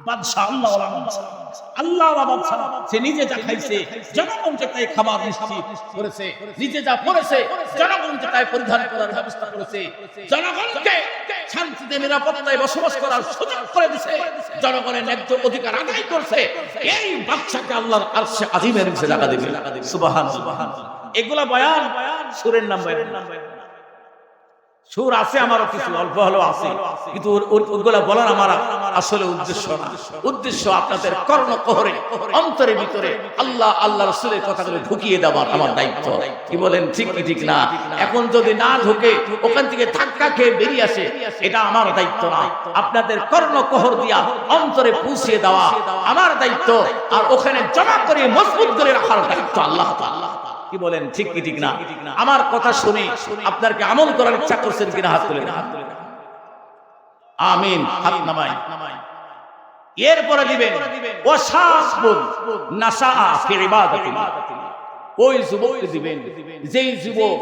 বাদশাহ আল্লাহ বাদশাহ সে নিজে যা খাইছে জনগণকে তাই খাবার নিশ্চিত করেছে, নিজে যা পড়েছে জনগণকে তাই পরিধান করার ব্যবস্থা করেছে, জনগণকে শান্তিতে নিরাপত্তায় বসবাস করার সুযোগ করে দিয়েছে, জনগণের ন্যায্য অধিকার আদায় করছে। এই বাদশাকে আল্লাহর আরশে আজিমের নিচে জায়গা দিবে। সুবহানাল্লাহ। এগুলা বয়ান সুরের নাম বয়ান। সুর আছে আমারও কিছু অল্প হলেও আছে, কিন্তু ওগুলা বলার আমার আসলে উদ্দেশ্য না। উদ্দেশ্য আপনাদের কর্ণকোহরে অন্তরের ভিতরে আল্লাহ আল্লাহ রাসূলের কথাগুলো ঢুকিয়ে দেওয়ার আমার দায়িত্ব। কি বলেন, ঠিক কি ঠিক না? এখন যদি না ঢুকে ওখান থেকে ধাক্কা খেয়ে বেরিয়ে আসে, এটা আমার দায়িত্ব না। আপনাদের কর্ণকোহর দিয়া অন্তরে পৌঁছিয়ে দেওয়া আমার দায়িত্ব, আর ওখানে জমা করে মজবুত করে রাখার দায়িত্ব আল্লাহ তাআলা। কি বলেন, ঠিক কি ঠিক না? আমার কথা শুনে আপনার কি আমল করার ইচ্ছা করছেন কিনা? হাত তুলে না। আমিন। হাত নামাই। এরপরে দিবেন ওয়াশাবুন নাশাআ ফি ইবাদাতিল্লাহ। ওই যুবককে দিবেন যেই যুবক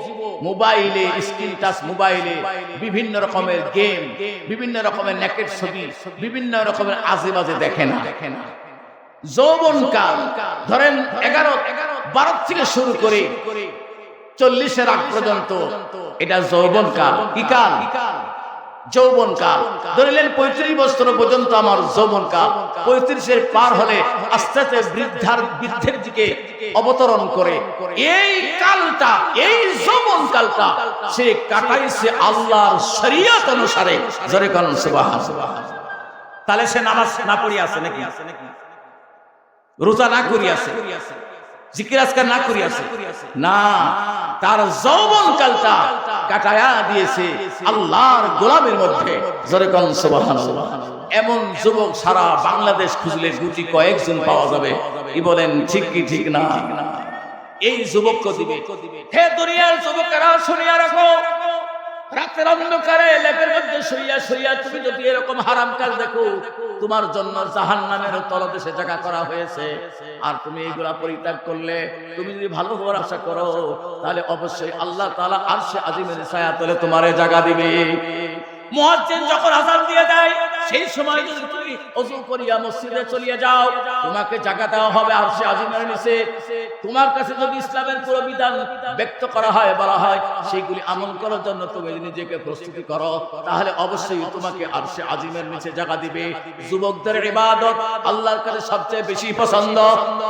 মোবাইলে, স্ক্রিন টাচ মোবাইলে বিভিন্ন রকমের গেম, বিভিন্ন রকমের নেকেট ছবি, বিভিন্ন রকমের আজেবাজে দেখে না। যৌবনকাল ধরেন 11-12 থেকে শুরু করে 40-এর আগ পর্যন্ত এটা যৌবনকাল। কি কাল? যৌবনকাল। ধরিলেন 35 বছর পর্যন্ত আমার যৌবনকাল। 35-এর পার হলে আস্তে আস্তে বৃদ্ধের দিকে অবতরণ করে। এই কালটা, এই যৌবনকালটা সে কাটাইছে আল্লাহর শরীয়ত অনুসারে। জোরে বলুন সুবহানাল্লাহ। তাহলে সে নামাজ না পড়ি আছে নাকি? রোজা না করি আছে, জিকির আজকার না করি আছে না, তার যৌবনকালটা কাটায়া দিয়েছে আল্লাহর গোলামের মধ্যে। জোরে বলুন সুবহানাল্লাহ। এমন যুবক সারা বাংলাদেশ খুঁজলে গুটি কয়েকজন পাওয়া যাবে। কি বলেন, ঠিক কি ঠিক না? এই যুবককে দিবে। হে দুনিয়ার যুবকেরা শুনিয়া রাখো, রাতের অন্ধকারে লেপের মধ্যে শুইয়া শুইয়া তুমি যদি এরকম হারাম কাজ দেখো, তোমার জন্য জাহান্নামের তলদেশে জায়গা করা হয়েছে। আর তুমি এইগুলা পরিত্যাগ করলে, তুমি যদি ভালো হওয়ার আশা করো, তাহলে অবশ্যই আল্লাহ তাআলা আরশে আজিমের ছায়াতলে তোমারে জায়গা দিবে। মুয়াজ্জিন যখন আযান দিয়ে দেয়, সেই সময় যদি তুমি ওযু করিয়া মসজিদে চলিয়ে যাও, তোমাকে জায়গা দেওয়া হবে আরশে আজিমের নিচে। তোমার কাছে যদি ইসলামের পুরো বিধান ব্যক্ত করা হয়, বলা হয়, সেইগুলি আমল করার জন্য তুমি নিজেকে প্রস্তুতি করো, তাহলে অবশ্যই তোমাকে আরশে আজিমের নিচে জায়গা দিবে। যুবকদের ইবাদত আল্লাহর কাছে সবচেয়ে বেশি পছন্দ।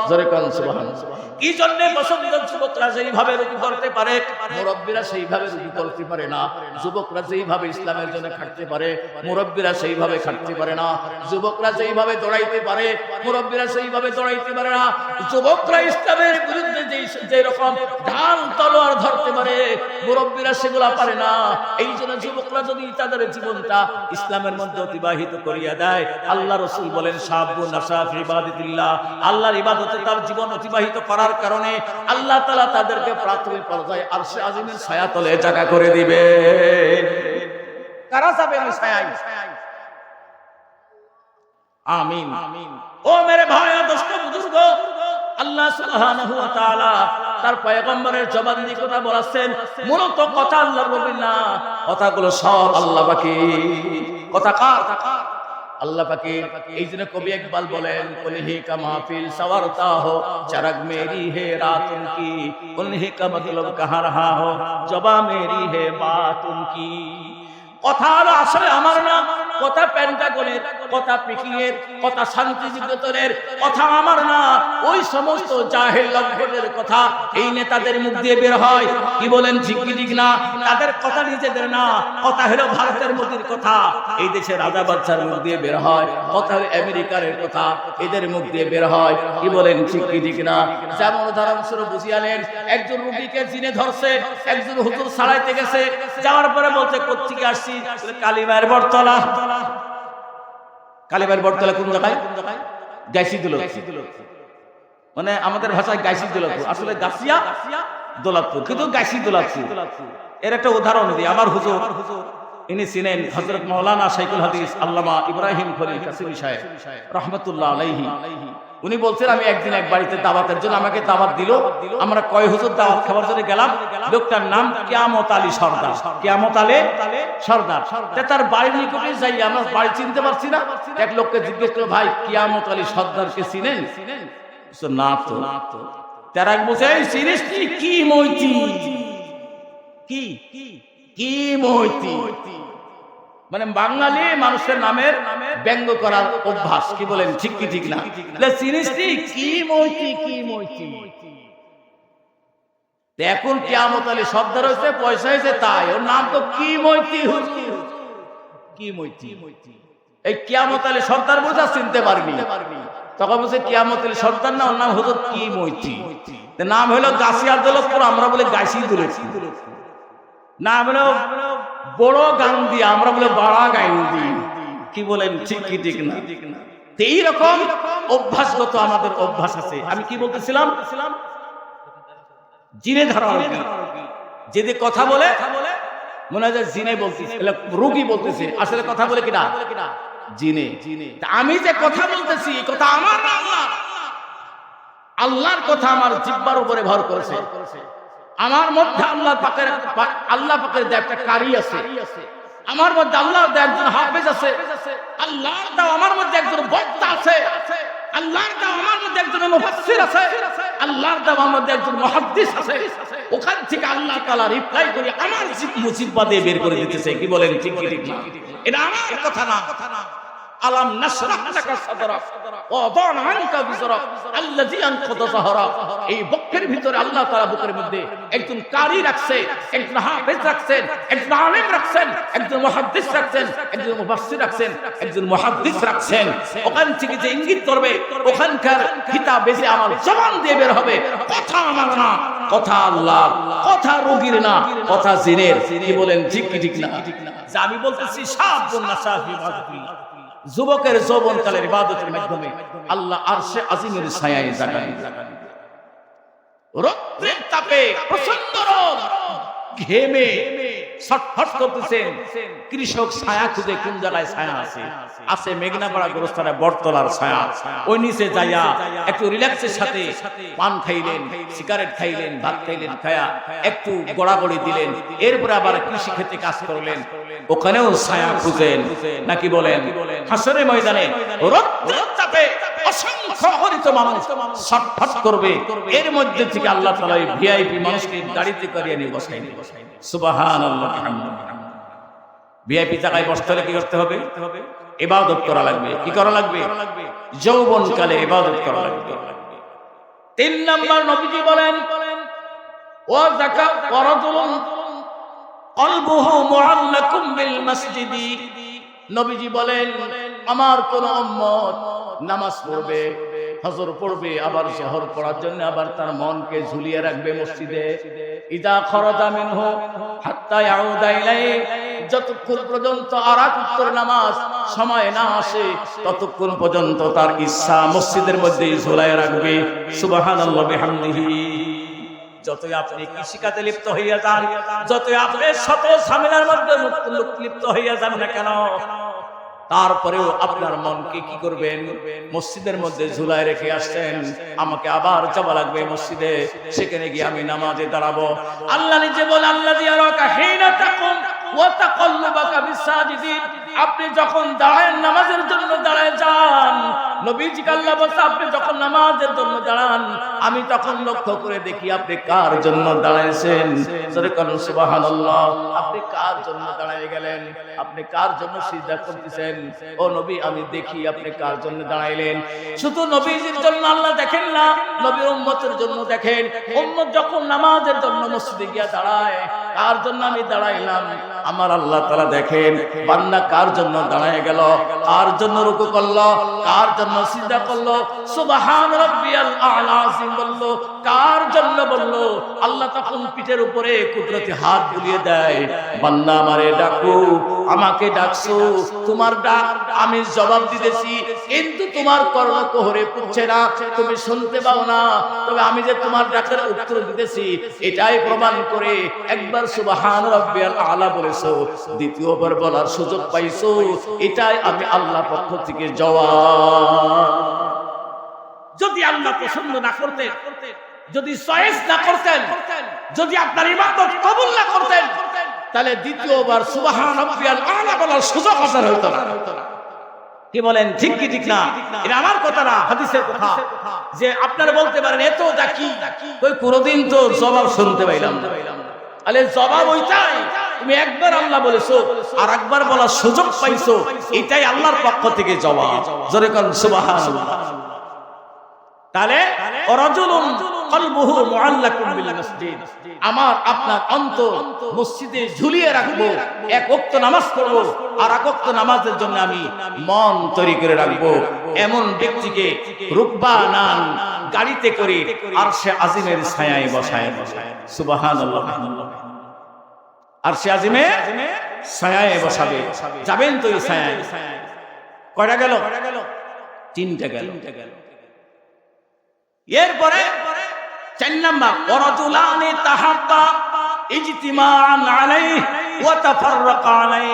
জোরে কোন সুবহানাল্লাহ। কি জন্য পছন্দ? যুবকরা যেইভাবে রুকু করতে পারে, মুরব্বিরা সেইভাবে রুকু করতে পারে না। যুবকরা যেইভাবে ইসলামের জন্য খাটতে পারে, মুরব্বিরা সেইভাবে খাটতে পারে না। যুবকরা যেইভাবে দৌড়াইতে পারে, মুরব্বিরা সেইভাবে দৌড়াইতে পারে না। যুবকরা ইসলামের বিরুদ্ধে যেই রকম ঢাল তলোয়ার ধরতে পারে, মুরব্বিরা সেগুলা পারে না। এই জন্য যুবকরা যদি তাদের জীবনটা ইসলামের মধ্যে অতিবাহিত করিয়া দেয়, আল্লাহ রাসূল বলেন শাবুন নাশা ফি ইবাদাতিল্লাহ, আল্লাহর ইবাদতে তার জীবন অতিবাহিত করার কারণে আল্লাহ তাআলা তাদেরকে প্রাথমিক পর্যায়ে আরশে আজিমের ছায়াতলে জায়গা করে দিবে। কারা যাবে ওই ছায়ায়? আমিন। ও মেরে ভাই, দোস্ত, বুজুর্গ, আল্লাহ সুবহানাহু ওয়া তাআলা তার পয়গম্বরের জবানি কথা বলেছেন। মূলত কথা আল্লাহর নবীর না, কথাগুলো সব আল্লাহ পাকের। কথা কার? আল্লাহ পাকের। এই জন্য কবি ইকবাল বলেন, উনহি কা মাহফিল সওয়ারতা হো চরগ মেরি হে রাতুন কি, উনহি কা মতলব কাহা রাহা হো জবা মেরি হে বাত উনকি। কথা হলো আসলে আমার না, কথা পেন্টাগনের, কথা পিকিংয়ের, কথা শান্তি নিকেতনের কথা আমার না। ওই সমস্ত জাহেল লম্পটের কথা এই নেতাদের মুখ দিয়ে বের হয়। কি বলেন, ঠিক কি ঠিক না? তাদের কথা নিজেদের না, কথা হলো ভারতের মোদির কথা, এই দেশের রাজা বাদশার মুখ দিয়ে বের হয়। কথা হলো আমেরিকার কথা, এদের মুখ দিয়ে বের হয়। কি বলেন, ঠিক কি ঠিক না? যেমন উদাহরণস্বরূপ বুঝিয়ালেন, একজন রোগীকে জিনে ধরছে, একজন হুজুর ছাড়াইতে গেছে, যাওয়ার পরে বলতে কোত্থেকে আসছি? কালিমার বটতলা। কালিমার বটতলা কোন জায়গায়? গাইসি দৌলতপুর, মানে আমাদের ভাষায় গাইসি দৌলতপুর, আসলে গাছিয়া দৌলতপুর, কিন্তু গাইসি দৌলতপুর। এর একটা উদাহরণ দিই। আমার হুজুর ইনি ছিলেন হযরত মাওলানা শাইখুল হাদিস আল্লামা ইব্রাহিম খলিল কাসিমি সাহেব রাহমাতুল্লাহ আলাইহি। উনি বলছেন আমি একদিন এক বাড়িতে দাওয়াতের জন্য আমাকে দাওয়াত দিল, আমরা কয় হুজুর দাওয়াত খাবার জন্য গেলাম। লোকটার নাম কিয়ামত আলী সরদার, কিয়ামত আলী সরদার। তার বাড়ির নিকটে যাই, আমরা বাড়ি চিনতে পারছি না। এক লোককে জিজ্ঞেস করলো, ভাই কিয়ামত আলী সরদারকে চিনেন? না তো। তারা বলছে চিনিস কি মইতি, কি কি মইতি, মানে বাঙালি মানুষের নামের ব্যঙ্গ করার অভ্যাস। কি বলেন, ঠিক কি ঠিক না? চিনিস কি মইতি, কি মইতি। এখন কিয়ামত আলী সর্দার হয়েছে, পয়সা হয়েছে, তাই ওর নাম তো কি মইতি। কি মইতি, এই কিয়ামত আলী সর্দার বোঝা চিনতে পারবি। তখন বলছে কিয়ামত আলী সর্দার না, ওর নাম হতো কি মইতি। নাম হলো গাছিয়া দৌলতপুর, আমরা বলে গাছি তুলেছি। নাম হলো বড় গান্ধী, আমরা বলে বাড়া গান্ধী। কি বলেন, ঠিক কি ঠিক না? এইরকম অভ্যাসগত আমাদের অভ্যাস আছে। আমি কি বলতেছিলাম, জিনে ধরা যদি কথা বলে মনে হয় জিনে বলতেছে, রোগী বলতেছে, আসলে কথা বলে কিনা জিনে। আমি যে কথা বলতেছি এই কথা আমার না আল্লাহর। আল্লাহর কথা আমার জিহ্বার উপরে ভর করেছে। আমার মধ্যে আল্লাহ পাকের একটা কারি আছে, আমার মধ্যে আল্লাহর একজন হাফেজ আছে, আল্লাহর দাও আমার মধ্যে একজন বক্তা আছে, আল্লাহর দাও আমার মধ্যে একজন মুফাসসির আছে, আল্লাহর দাও আমার মধ্যে একজন মুহাদ্দিস আছে। ওখান থেকে আল্লাহ তাআলা রিপ্লাই করে আমার মুসিবত দিয়ে বের করে দিতেছে। কি বলেন, ঠিক কি ঠিক না? এটা আমার কথা না। আলাম নাশরাহ লাকা সাদরাক ওয়া ওয়াদানা আনকা বিজরাক আল্লাযী আনকাযা যাহরাক। এই বক্ষের ভিতরে আল্লাহ তাআলা বুকের মধ্যে একজন কারি রাখছে, একজন হাফেজ রাখছেন, একজন আলেম রাখছেন, একজন মুহাদ্দিস রাখছেন, একজন মুফাসসির রাখছেন, একজন মুহাদ্দিস রাখছেন। ওখান থেকে যে ইঙ্গিত করবে ওখানকার কিতাব বেজে আমার জবান দিয়ে বের হবে। কথা আমার না, কথা আল্লাহ, কথা রোগীর না, কথা জিনের। কি বলেন, ঠিক কি ঠিক না? যে আমি বলতেছি শাবুন নাশা ফি মাযকুরিল্লাহ, যুবকের যৌবনকালের ইবাদতের মাধ্যমে আল্লাহ আরশে আজিমের ছায়ায় জায়গা দিবেন। রৌদ্রের তাপে প্রচন্ড রোদ, ঘেমে ছটফট করতেছেন কৃষক, ছায়া খুঁজে কোন জায়গায় ছায়া আছে। আছে মেঘনাপাড়া গোরস্থানে বটতলার ছায়া। ওই নিচে যাইয়া একটু রিল্যাক্সের সাথে পান খাইলেন, সিগারেট খাইলেন, ভাত খাইলেন, খায়া একটু গড়াগড়ি দিলেন, এরপরে আবার কৃষি ক্ষেত্রে কাজ করলেন। ওখানেও ছায়া খুঁজেন নাকি বলেন? হাসরের ময়দানে রৌদ্রের তাপে অসংখ্য অগণিত মানুষ ছটফট করবে। এর মধ্যে থেকে আল্লাহ তাআলা এই ভিআইপি মানুষকে গাড়িতে করিয়ে নিয়ে বসাইলেন। সুবহানাল্লাহ। ভিআইপি জায়গায় বসতে হলে কি করতে হবে? ইবাদত করা লাগবে। কি করা লাগবে? যৌবনকালে ইবাদত করা লাগবে। 3 নাম্বার নবীজি বলেন, ওয়া যাকাত ওয়া রাজুলুন কলবুহু মুআল্লাকুম বিল মসজিদি। নবীজি বলেন, আমার কোন উম্মত নামাজ পড়বে, ফজর পড়বে, আবার জোহর পড়ার জন্য আবার তার মনকে ঝুলিয়ে রাখবে মসজিদে। ইদা খরাজা মিনহু হাত্তা ইয়াউদা ইলাইহি, যতক্ষণ পর্যন্ত আরাকাতের নামাজ সময় না আসে ততক্ষণ পর্যন্ত তার ইচ্ছা মসজিদের মধ্যেই ঝুলায় রাখবে। সুবহানাল্লাহ বিহামদিহি। যতই আপনি কৃষিকাজে লিপ্ত হইয়া যান, যতই আপনি শত ঝামেলার মধ্যে লিপ্ত হইয়া যান না কেন, তারপরেও আপনার মনকে কি করবেন? মসজিদের মধ্যে ঝুলায় রেখে আসছেন। আমাকে আবার যাওয়া লাগবে মসজিদে, সেখানে গিয়ে আমি নামাজে দাঁড়াবো। আল্লাহ নিজে বলে, আল্লাযী ইয়ারাকা হিনা তাকুম ওয়া তাকাল্লুবাকা বিস-সাজিদিন। আপনি যখন দাঁড়ান, নামাজের জন্য দাঁড়ায় যান, নবীজি আল্লাহ বলছে আপনি যখন নামাজের জন্য দাঁড়ান আমি তখন লক্ষ্য করে দেখি আপনি কার জন্য দাঁড়াইছেন। জোরে বলুন সুবহানাল্লাহ। আপনি কার জন্য দাঁড়ায় গেলেন? আপনি কার জন্য সিজদা করতেছেন? ও নবী, আমি দেখি আপনি কার জন্য দাঁড়াইলেন। শুধু নবীজির জন্য আল্লাহ দেখেন না, নবীর উম্মতের জন্য দেখেন। উম্মত যখন নামাজের জন্য মসজিদে গিয়ে দাঁড়ায়, কার জন্য আমি দাঁড়াইলাম, আমার আল্লাহ তাআলা দেখেন বান্দা কার জন্য দাঁড়ায় গেল, কার জন্য রুকু করলো, কার জন্য সিজদা করলো, সুবহান রাব্বিয়াল আ'লা আজিম বলল, কার জন্য বলল। আল্লাহ তখন পিঠের উপরে কুদরতি হাত বুলিয়ে দেয়, বান্দা আমারে ডাকো, আমাকে ডাকছো, তোমার ডাক আমি জবাব দিতেছি, কিন্তু তোমার কর্ণকুহরে পুচ্ছে না, তুমি শুনতে পাও না। তবে আমি যে তোমার ডাকের উত্তর দিতেছি এটাই প্রমাণ করে একবার একবার সুবহান রাব্বিয়াল আলা বলেছো, দ্বিতীয়বার বলার সুযোগ পাইছো, এটাই আমি আল্লাহর পক্ষ থেকে জবাব। যদি আল্লাহ পছন্দ না করতেন, যদি চয়েস না করতেন, যদি আপনার ইবাদত কবুল না করতেন, তাহলে দ্বিতীয়বার সুবহান রাব্বিয়াল আলা বলার সুযোগ আপনার হতো না। কি বলেন, ঠিক কি ঠিক না? এটা আমার কথা না, হাদিসের কথা। যে আপনারা বলতে পারেন এত জাকি, কই কোনদিন তো জবাব শুনতে পাইলাম না। আলে জবাব ওইটাই, তুমি একবার আল্লাহ বলেছো আর একবার বলার সুযোগ পাইছো, এটাই আল্লাহর পক্ষ থেকে জবাব। জোরে কোন সুবহানাল্লাহ। তাহলে রাজুলুন কলবুহু মুআল্লাকুন বিল মসজিদ, আমার আপনার অন্তর মসজিদে ঝুলিয়ে রাখবো, এক ওয়াক্ত নামাজ পড়বো আর এক ওয়াক্ত নামাজের জন্য আমি মন তৈরি করে রাখবো, এমন ব্যক্তিকে রুকবানান গাড়িতে করে আরশে আজিমের ছায়ায় বসায়। সুবহানাল্লাহ। আরশে আজিমে ছায়ায় বসাবে। যাবেন তো এই ছায়ায়। কয়টা গেল? তিনটা গেল। এরপরে 4 নাম্বার, ওয়ারাজুলানি তাহাব্বা ইজতিমাআন আলাইহি ওয়া তাফাররাকা আলাইহি।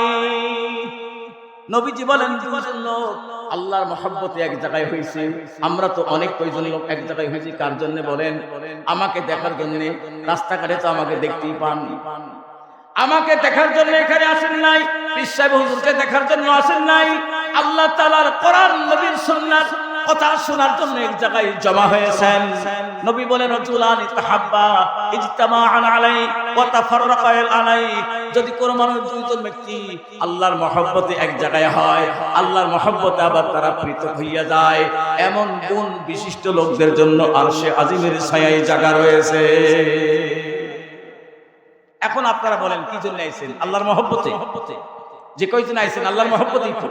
নবীজি বলেন দুজন লোক আল্লাহর মহব্বতে এক জায়গায় হয়েছে। আমরা তো অনেক কয়জন লোক এক জায়গায় হয়েছি কার জন্য বলেন? আমাকে দেখার জন্য। রাস্তাঘাটে তো আমাকে দেখতেই পান, আমাকে দেখার জন্য এখানে আসেন নাই, পীর সাহেব হুজুরকে দেখার জন্য আসেন নাই, আল্লাহ তাআলার কোরআন নবীর সুন্নাত কথা শোনার জন্য এক জায়গায় জমা হয়েছেন। নবী বলেন রাজুলানি তাহাব্বা ইজতামাআন আলাইহি ওয়া তাফাররাকা আলাইহি। যদি কোন মানুষ দুইজন ব্যক্তি আল্লাহর মহব্বতে এক জায়গায় হয়, আল্লাহর মহব্বতে আবার তারা পৃথক হইয়া যায়, এমন গুণ বিশিষ্ট লোকদের জন্য আরশে আজিমের ছায়ায় জায়গা রয়েছে। এখন আপনারা বলেন কি জন্য আইছেন? আল্লাহর মহব্বতে। যে কয়জন আইছেন আল্লাহর মহব্বতেই তো।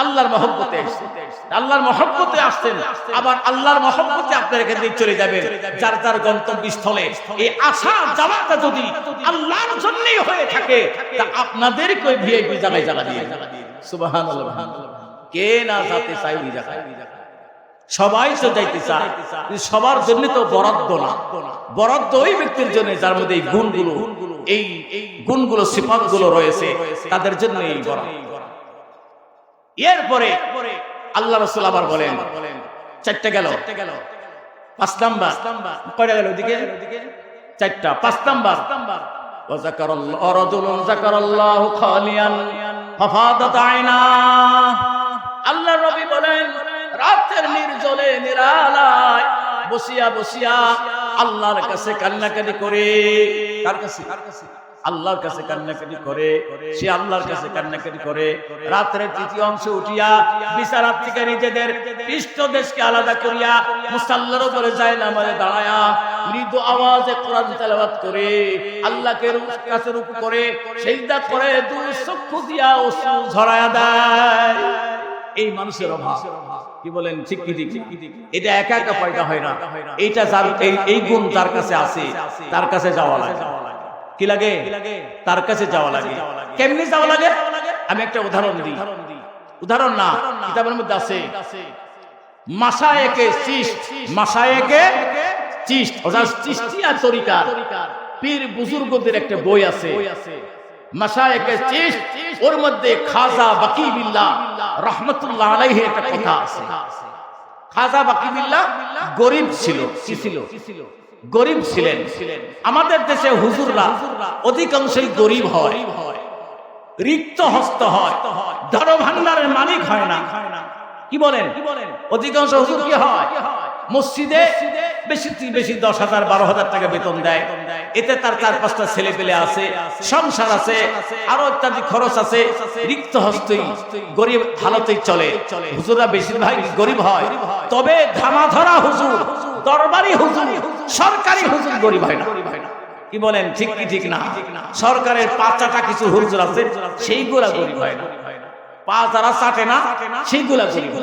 আল্লাহর মহব্বতে আসছেন, আল্লাহর মহব্বতে আসছেন, আবার আল্লাহর মহব্বতে আপনারা এখান থেকে চলে যাবেন যার যার গন্তব্যস্থলে। এই আসা যাওয়াটা যদি আল্লাহর জন্যই হয়ে থাকে, তা আপনাদের কই ভিআইপি জায়গায় জায়গা দিয়ে। সুবহানাল্লাহ। কে না যেতে চায় ওই জায়গায়? সবাই তো যাইতে চায়, সবার জন্য তো বরাদ্দ না। বরাদ্দ ওই ব্যক্তির জন্য যার মধ্যে এই গুণগুলো সিফাতগুলো রয়েছে, তাদের জন্য এই বরাদ্দ। এরপরে আল্লাহ রাসূল আবার বলেন 4টা গেল। 5 নাম্বার কয়টা গেল? ওদিকে 4টা। 5 নাম্বার ওয়া যাকারাল্লাহু রাজুলুন যাকারাল্লাহু খালিয়ান ফাফাদাত আয়না। আল্লাহ নবী বলেন রাতের নির্জনে নিরালায় বসিয়া বসিয়া আল্লাহর কাছে কান্নাকাটি করে। কার কাছে? আল্লাহর কাছে কান্নাকাটি করে। সে আল্লাহর কাছে কান্নাকাটি করে। রাতের তৃতীয় অংশে উঠিয়া বিছানার থেকে নিজেদের পৃষ্ঠদেশকে আলাদা করিয়া মুসাল্লার উপরে যায় নামাজে দাঁড়ায়া মৃদু আওয়াজে কোরআন তেলাওয়াত করে, আল্লাহকে কাছে রুকু করে, সিজদা করে, দুই চক্ষু দিয়া অশ্রু ঝরায়া দেয়। এই মানুষের অভাব। কি বলেন, ঠিক কি ঠিক? এটা একা একা পয়দা হয় না। এইটা যার এই গুণ যার কাছে আছে, তার কাছে যাওয়া লাগে। কি লাগে? তার কাছে যাওয়া লাগে। কেমনি যাওয়া লাগে? আমি একটা উদাহরণ দিই। উদাহরণ না, কিতাবের মধ্যে আছে মাশায়েখে চিশত, মাশায়েখে চিশত অর্থাৎ চিশতিয়া তরিকা পীর বুজুর্গদের একটা বই আছে মাশায়েখে চিশত। ওর মধ্যে খাজা বাকি বিল্লাহ রাহমাতুল্লাহ আলাইহি একটা কথা আছে। খাজা বাকি বিল্লাহ গরীব ছিল। কি ছিল? গরীব ছিলেন। আমাদের দেশে হুজুররা অধিকাংশই গরীব হয়, রিক্ত হস্ত হয়, ধন ভান্ডারের মালিক হয় না। কি বলেন? অধিকাংশ হুজুর কি হয়? মসজিদে বেশি 10,000 12,000 টাকা বেতন দেয়। এতে তার 4-5টা ছেলে পেলে আছে, সংসার আছে, আরো ইত্যাদি খরচ আছে। রিক্ত হস্তই গরিব হালতেই চলে। হুজুররা বেশিরভাগ গরিব হয়, তবে ধামাধরা হুজুর, দরবারি হুজুর, সরকারি হুজুর গরিব হয় না। কি বলেন, ঠিক কি ঠিক না? সরকারের 5টা কিছু হুজুর আছে, সেইগুলা গরিব হয় না। 5 যারা চাটে না, সেইগুলা গরিব।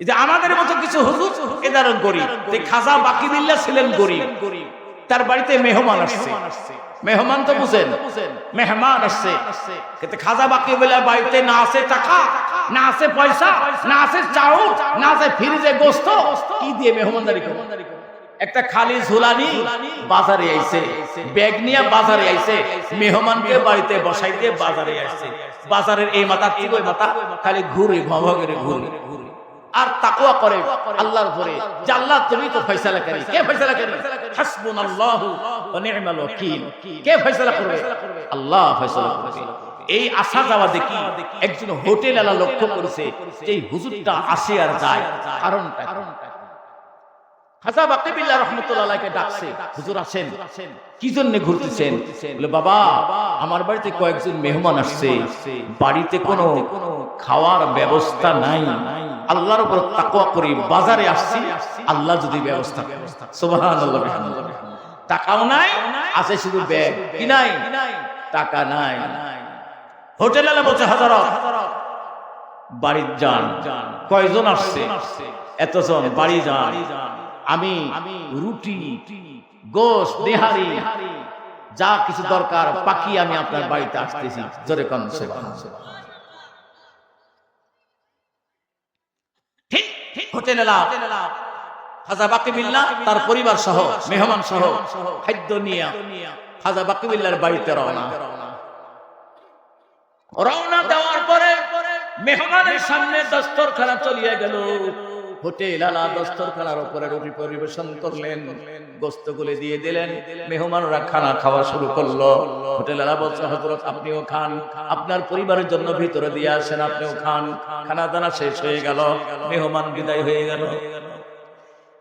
এই যে আমাদের মতো কিছু হুজুর এদার গরিব। খাজা বাকি বিল্লাহ ছিলেন গরিব। তার বাড়িতে মেহমান আসছে। মেহমান তো বুঝেন, মেহমান আসছে। কিন্তু খাজা বাকি বিল্লাহ বাড়িতে না আছে টাকা, না আছে পয়সা, না আছে চাউল, না আছে ফ্রিজে গোশত। কি দিয়ে মেহমানদারি করবে? একটা খালি ঝুলানি বাজারে আইছে, ব্যাগ নিয়ে বাজারে আইছে, মেহমানকে বাড়িতে বসাইতে বাজারে আইছে। বাজারের এই মাথা থেকে ওই মাথা খালি ঘুরে ভবঘুরে ঘুরে আর তাকওয়া করে আল্লাহর উপরে যে আল্লাহ তুমি তো ফয়সালা করি। কে ফয়সালা করে? হাসবুনাল্লাহু ওয়া নি'মাল ওয়াকিল। কে ফয়সালা করবে? আল্লাহ ফয়সালা করবে। এই আসা যাওয়া দেখি একজন হোটেল আলা লক্ষ্য করেছে যে এই হুজুরটা আসে আর যায়, কারণটা খাজা বাকি বিল্লাহ রাহমাতুল্লাহ আলাইহিকে ডাকছে, হুজুর আসেন, কি জন্য ঘুরতেছেন? বলে বাবা আমার বাড়িতে কয়েকজন মেহমান আসছে, বাড়িতে কোনো খাওয়ার ব্যবস্থা নাই, আল্লাহর উপর তাকওয়া করি বাজারে আসছি, আল্লাহ যদি ব্যবস্থা করে। সুবহানাল্লাহ বিহামদিহি। টাকাও নাই, আছে শুধু ব্যাগ, কি নাই? টাকা নাই। হোটেল আলা বলছে হযরত বাড়ি যান। কয়জন আসছে? এতজন, বাড়ি যান। আমি রুটি, গোশত, নেহারি যা কিছু দরকার পাকিয়ে আমি আপনার বাড়িতে আসতেছি। জোরে কোন সুবহানাল্লাহ। ঠিক হোটেল এলা খাজা বাকি বিল্লাহ তার পরিবার সহ মেহমান সহ খাদ্য নিয়ে খাজা বাকি বিল্লাহর বাড়িতে রওনা দেওয়ার পরে মেহমানের সামনে দস্তরখানা চলিয়ে গেল। হোটেল আলা দস্তরখানার উপরে রুটি পরিবেশন করলেন, গোশত গুলে দিয়ে দিলেন, মেহমানরা খানা খাওয়া শুরু করলো। হোটেল আলা বলছে হযরত আপনিও খান, আপনার পরিবারের জন্য ভিতরে দিয়ে আসেন, আপনিও খান। খানা দানা শেষ হয়ে গেল, মেহমান বিদায় হয়ে গেল।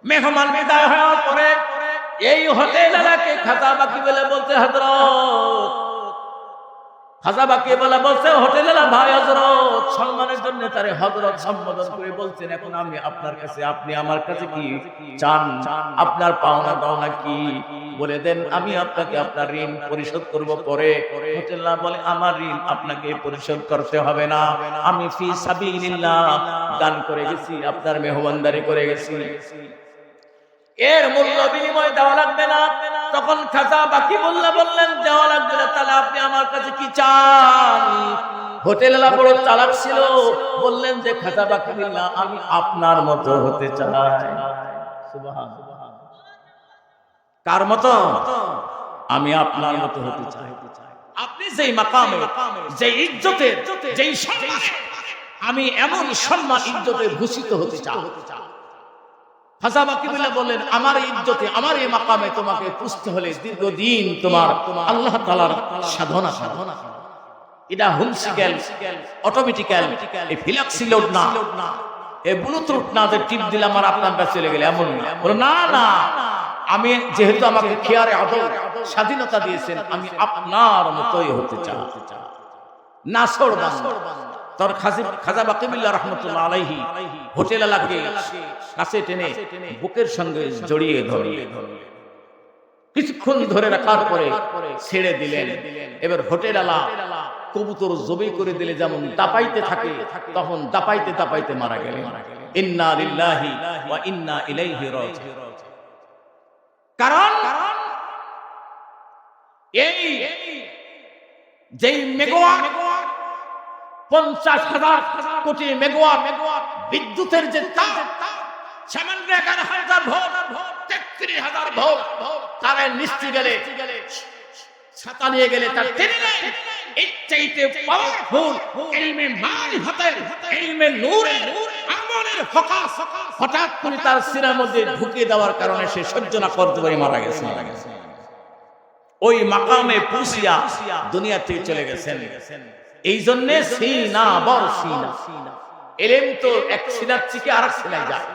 মেহমান বিদায় হওয়ার পরে এই হোটেল আলাকে খাজা বাকি বলে বলতে হযরত, খাজা বাকি বলে বলছে হোটেল আলা ভাই হযরত, সম্মানের জন্য তারে হযরত সম্বোধন করে বলছেন, এখন আমি আপনার কাছে, আপনি আমার কাছে কি চান? আপনার পাওনা দাওনা কি বলে দেন, আমি আপনাকে আপনার ঋণ পরিশোধ করব পরে। হোটেল আলা বলে আমার ঋণ আপনাকে পরিশোধ করতে হবে না, আমি ফি সাবিলিল্লাহ দান করে গেছি, আপনার মেহমানদারি করে গেছি, এর মূল্য বিনিময় দেওয়া লাগবে না। তখন খাজা বাকি বললেন দেওয়া লাগবে না, তাহলে আপনি আমার কাছে কি চান? হোটেলওয়ালা বড় চালাক ছিল, বললেন যে খাজা বাকি বিল্লাহ আমি আপনার মতো হতে চাই। সুবহানাল্লাহ। কার মতো? আমি আপনার মতো হতে চাই। আপনি যেই মাকামে, যেই ইজ্জতের, যেই সম্মানে, আমি এমন সম্মান ইজ্জতে ভূষিত হতে চাই। খাজা বাকি বিল্লাহ বললেন আমার ইজ্জতে, আমার এই মাকামে তোমাকে পুষতে হলে দীর্ঘদিন তোমার আল্লাহ তাআলার সাধনা। এটা হুমসিক্যাল, অটোমেটিক্যাল, এই ফিলাক্সি লোড না, এই ব্লুটুথ না যে টিপ দিলাম আর আপনার কাছে চলে গেলে, এমন না। বলে না না, আমি যেহেতু আমাকে খিয়ারে আদব স্বাধীনতা দিয়েছেন, আমি আপনার মতোই হতে চাই। নাছড় তোর খাজা বাকি বিল্লাহ রাহমাতুল্লাহ আলাইহি হোটেল আলাকে কাছে টেনে বুকের সঙ্গে জড়িয়ে ধরলেন, কিছুক্ষণ ধরে রাখার পরে ছেড়ে দিলেন। এবার হোটেল আলা কবুতর জবাই করে দিলে যেমন দাপাইতে থাকে, তখন দাপাইতে দাপাইতে মারা গেলেন। ইন্না লিল্লাহি ওয়া ইন্না ইলাইহি রাজিউন। কারণ এই যেই মেগাওয়াট 50,000 কোটি মেগাওয়াট বিদ্যুতের যে তার, সামান্য 11,000 ভোল্ট, 33,000 ভোল্ট তারের নিচে গেলে, ছাতা নিয়ে গেলে তার টেনে নেয়। এর চাইতে পাওয়ারফুল ইলমে মারিফাতের, ইলমে নূরের, আমলের ফোকাস হঠাৎ করে তার সিনার মধ্যে ঢুকিয়ে দেওয়ার কারণে সে সহ্য না করতে পারে মারা গেছে। ওই মাকামে পৌঁছিয়া দুনিয়া থেকে চলে গেছেন। এই জন্য সিনা বড় সিনা, এলেম তো এক সিনার থেকে আরেক সিনায় যায়,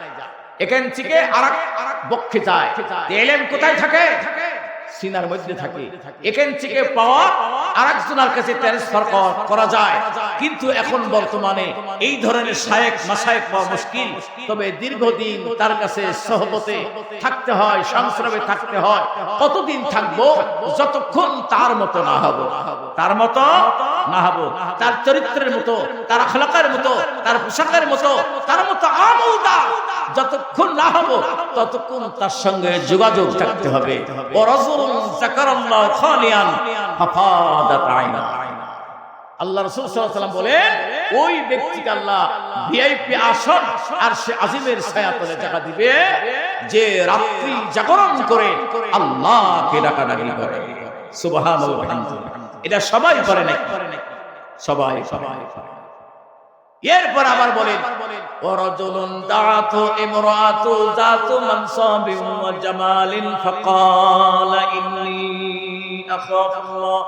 এখান থেকে আরেক বক্ষে যায়। এলেম কোথায় থাকে? সিনার মধ্যে থাকে। এখান থেকে পাওয়া আরেকজনের কাছে ট্রান্সফার করা যায়, কিন্তু এখন বর্তমানে এই ধরনের শায়েখ মাশায়েখ পাওয়া মুশকিল। তবে দীর্ঘদিন তার কাছে সহবতে থাকতে হয়, সংস্রবে থাকতে হয়। কতদিন থাকবো? যতক্ষণ তার মতো না হব, তার মতো না হব, তার চরিত্রের মতো, তার আখলাকের মতো, তার পোশাকের মতো, তার মতো আমলদার যতক্ষণ না হব, ততক্ষণ তার সঙ্গে যোগাযোগ থাকতে হবে। যাকারাল্লাহ খালিয়ান ফাফাদাত আইনা। আল্লাহ রাসূল সাল্লাল্লাহু আলাইহি ওয়াসাল্লাম বলেন, ওই ব্যক্তিকে আল্লাহ ভিআইপি আসন আর সে আজিমের ছায়াতলে জায়গা দিবে যে রাত্রি জাগরণ করে আল্লাহকে ডাকাডাকি করে। সুবহানাল্লাহ। এটা সবাই করে নাকি? সবাই সবাই। এরপর আবার বলেন ওয়ারাজুলুন দাআতু ইমরাআতু যাতু মানসাবিন ওয়া জামালিন ফাকালা ইন্নী আখাফুল্লাহ।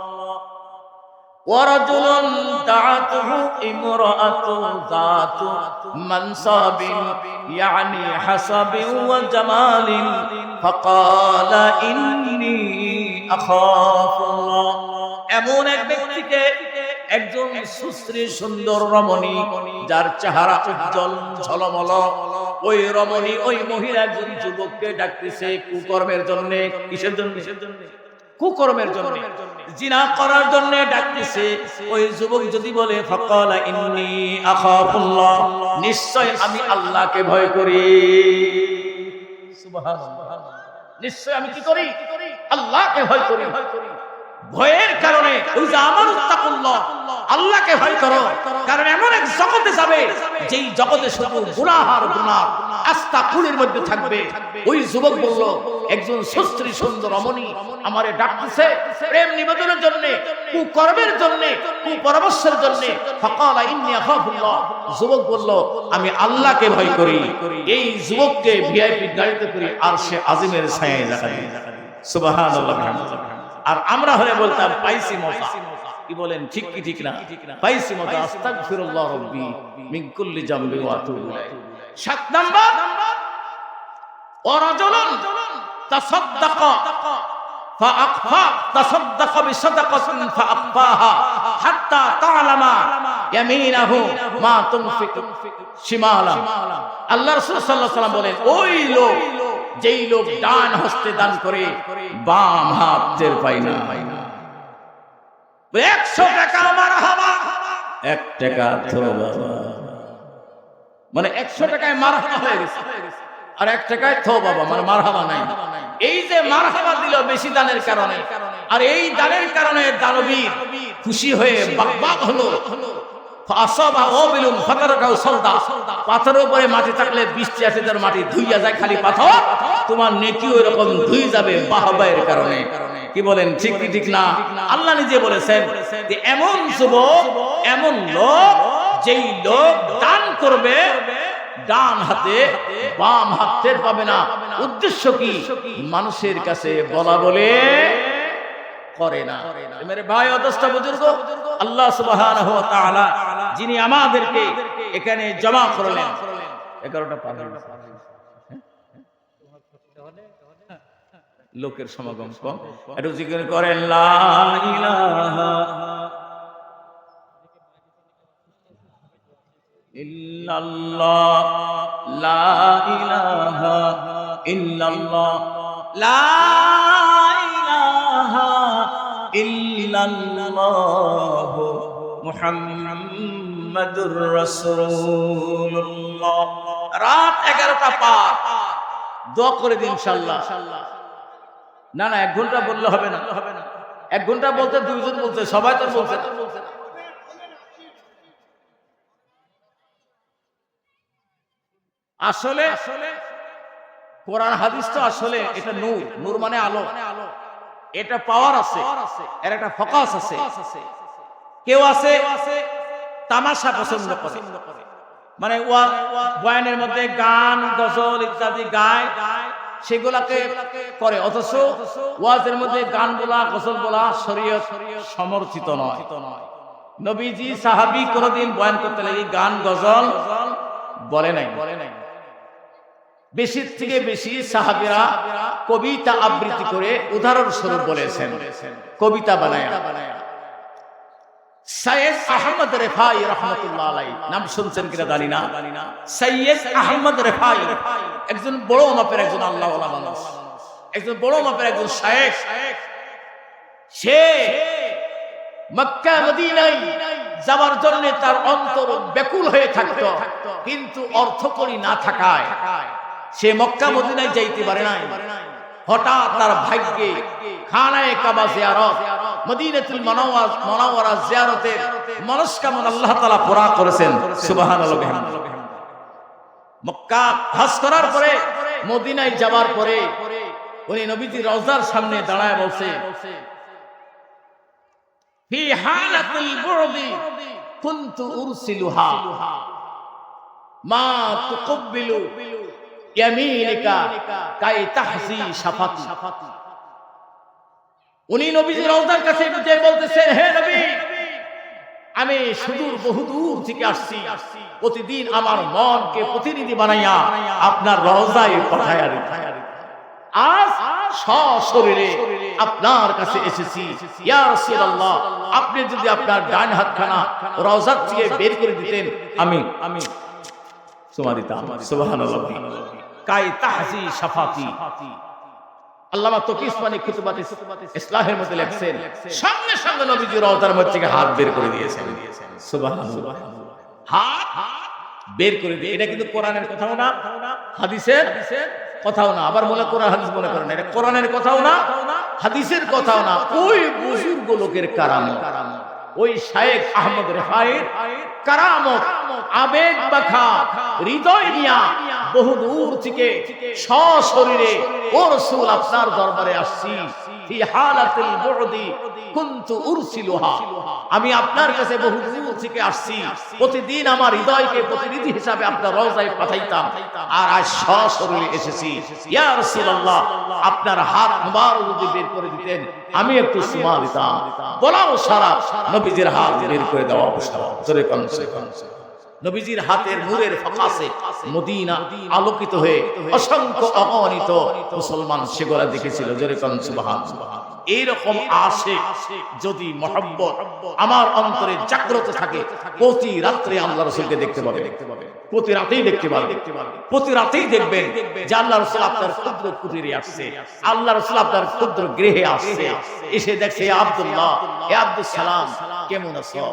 ওয়ারাজুলুন দাআতুহু ইমরাআতু যাতু মানসাবিন ইয়ানি হাসাবিন ওয়া জামালিন ফাকালা ইন্নী আখাফুল্লাহ। এমন এক ব্যক্তিকে, একজন সুশ্রী সুন্দর রমণী, যার চেহারা উজ্জ্বল ঝলমল, ওই রমণী ওই মহিলা একজন যুবককে ডাকতেছে কুকর্মের জন্য। কিসের জন্য? কুকর্মের জন্য, জিনা করার জন্য ডাকতেছে। ওই যুবক যদি বলে ফাকালা ইন্নী আখাফুল্লাহ, নিশ্চয় আমি আল্লাহকে ভয় করি। সুবহানাল্লাহ। নিশ্চয় আমি কি করি? আল্লাহকে ভয় করি। ভয়ের কারণে ওই যে আমানুত্তাকুল্লাহ, আল্লাহকে ভয় করো। কারণ এমন এক জগতে যাবে যেই জগতে শুধু গুনাহ আর গুনাহ, আস্তাকুলের মধ্যে থাকবে। ওই যুবক বলল, একজন সুশ্রী সুন্দর রমণী আমারে ডাকতেছে প্রেম নিবেদনের জন্য, কুকর্মের জন্য, কুপরামর্শের জন্য। ফাকালা ইন্নী আখাফুল্লাহ, যুবক বলল আমি আল্লাহকে ভয় করি। এই যুবককে ভিআইপি গাড়িতে করে আরশে আজিমের ছায়ায় রাখা। সুবহানাল্লাহ। আর আমরা হলে বলতাম পাইছি মজা। কি বলেন, ঠিক কি ঠিক না? পাইছি মজা। আস্তাগফিরুল্লাহ রাব্বি মিন কুল্লি জামবি ওয়া আতুবু ইলাইহি। 7 নাম্বার ওয়ারাজুলুন তাসাদদাকা ফাআখফা, তাসাদদাকা বিসাদাকাতিন ফাআখফাহা হাত্তা তা'লামা ইয়ামিনাহু মা তুনফিকু শিমালা। আল্লাহ রাসূল সাল্লাল্লাহু আলাইহি ওয়াসাল্লাম বলেন, ওই লোক, যেই লোক ডান হস্তে দান করে বাম হাত টের পায় না। 100 টাকা মারহাবা, 1 টাকা তওবা। মানে 100 টাকায় মারহাবা হয়ে গেছে, আর 1 টাকায় তওবা, মানে মারহাবা নাই। এই যে মারহাবা দিল বেশি দানের কারণে, আর এই দানের কারণে দানবীর খুশি হয়ে বাকবাক হলো। ফাসাবা ওবিলুম ফাতারাকাউ সালদা, পাথরের উপরে মাটি থাকলে বৃষ্টি আসে, তার মাটি ধুইয়া যায়, খালি পাথর, তোমার নেকি ওই রকম ধুই যাবে বাহবায়ের কারণে। কি বলেন, ঠিক কি ঠিক না? আল্লাহ নিজে বলেছেন যে এমন যুবক, এমন লোক, যেই লোক দান করবে ডান হাতে, বাম হাত টের পাবে না। উদ্দেশ্য কি? মানুষের কাছে বলা বলে করে না। মেরে ভাই ও দোস্ত বুজুর্গ, আল্লাহ সুবহানাহু ওয়া তাআলা যিনি আমাদেরকে এখানে জমা করলেন, 11টা পার লোকের সমাগম কম, একটু জিকির করেন লা ইলাহা ইল্লাল্লাহ, লা ইলাহা ইল্লাল্লাহ, লা ইলাহা ইল্লাল্লাহ মুহাম্মাদুর রাসূলুল্লাহ। রাত 11টা পার, দোয়া করে দিন ইনশাআল্লাহ। না না, 1 ঘন্টা বললে হবে না। 1 ঘন্টা বলতে 2 জন বলছে, সবাই তো বলছে না। আসলে কোরআন হাদিস তো আসলে এটা নূর, নূর মানে আলো, এটা পাওয়ার আছে, এর একটা ফোকাস আছে। কেউ আছে তামাশা পছন্দ করে, মানে বয়ানের মধ্যে গান গজল ইত্যাদি গায়, সেগুলাকে করে, অথচ ওয়াজের মধ্যে গান বলা গজল বলা শরীয়ত সমর্থিত নয়। নবীজি সাহাবী কোনদিন বয়ান করতে লাগি গান গজল বলে নাই। বেশি থেকে বেশি সাহাবীরা কবিতা আবৃত্তি করে উদাহরণস্বরূপ বলেছেন, কবিতা বানায়া। সৈয়দ আহমদ রেফাই রাহমাতুল্লাহ আলাইহি, নাম শুনছেন কিনা জানি না। সৈয়দ আহমদ রেফাই একজন বড় মাপের একজন আল্লাহওয়ালা মানুষ, একজন বড় মাপের একজন শায়েখ। সে মক্কা মদিনায় যাওয়ার জন্য তার অন্তর ব্যাকুল হয়ে থাকতো, কিন্তু অর্থকড়ি না থাকায় সে মক্কা মদিনায় যাইতে পারে নাই। হঠাৎ তার ভাগ্যে খানায়ে কাবা জিয়ারত, মদিনাতুল মুনাওয়ারা জিয়ারতের মনস্কামনা আল্লাহ তাআলা পুরা করেছেন। সুবহানাল্লাহ। মক্কা হজ করার পরে মদিনায় যাওয়ার পরে উনি নবীজির রওজার সামনে দাঁড়ায় বলছে ফি হালাতিল বুরদি কুনতু উরসিলুহা মা তুকব্বিলু ইয়ামিনিকা কাই তাহসি শাফাতি। উনি নবীজির রওজার কাছে যে বলতেছেন, হে নবী, আমি সুদূর বহুদূর থেকে আসছি, প্রতিদিন আমার মনকে প্রতিনিধি বানাইয়া আপনার রওজায় পাঠায়া আজ সশরীরে আপনার কাছে এসেছি। ইয়া রাসূলুল্লাহ, আপনি যদি আপনার ডান হাতখানা রওজা থেকে বের করে দিতেন আমি চুমা দিতাম। সুবহানাল্লাহ। কাই তাহসি শাফাতি। আল্লামা তকি উসমানী খুতুবাতে ইসলাহের মধ্যে লেখছেন, সঙ্গে সঙ্গে নবীজি রওজার মধ্যে থেকে হাত বের করে দিয়েছেন। সুবহানাল্লাহ। হাত বের করে দিয়ে, এটা কিন্তু কোরআনের কথাও না, হাদিসের কথাও না। আবার বলে কোরআন হাদিস মনে করেন, এটা কোরআনের কথাও না, হাদিসের কথাও না, ওই বুজুর্গ লোকের কারামত, ওই শায়েখ আহমদ রেফায়ের কারামত, আবেগ মাখা হৃদয় নিয়া বহু দূর থেকে সশরীরে ও রাসূল আপনার দরবারে আসছি। ফি হালাতিল বুরদি কুনতু উরসিলুহা, আমি আপনার কাছে বহু দূর থেকে আসছি, প্রতিদিন আমার হৃদয়কে প্রতিনিধি হিসাবে আপনার রওজায় পাঠাইতাম, আর আজ সশরীরে এসেছি। ইয়া রাসূলুল্লাহ, আপনার হাত মুবারক যদি বের করে দিতেন আমি একটু সুমা দিতাম। বলাও সারা নবীজির হাত বের করে দেওয়া অবস্থা। জোরে কোন নবীজির হাতের নূরের ফাঁকাসে মদিনা আলোকিত হয়ে অসংখ্য অগণিত মুসলমান সেগুলা দেখেছিল। জোরে কোন সুবহানাল্লাহ। এইরকম আসে যদি মহব্বত আমার অন্তরে জাগ্রত থাকে, প্রতি রাত্রে আল্লাহ রাসূলকে দেখতে পাবে, প্রতি রাতেই দেখতে পাবে, প্রতি রাতেই দেখবেন যে আল্লাহ রাসূল আপনার ক্ষুদ্র কুটিরে আসছে, আল্লাহ রাসূল আপনার ক্ষুদ্র গৃহে আসছে, এসে দেখছে আব্দুল্লাহ, এ আব্দুস সালাম, কেমন আছো,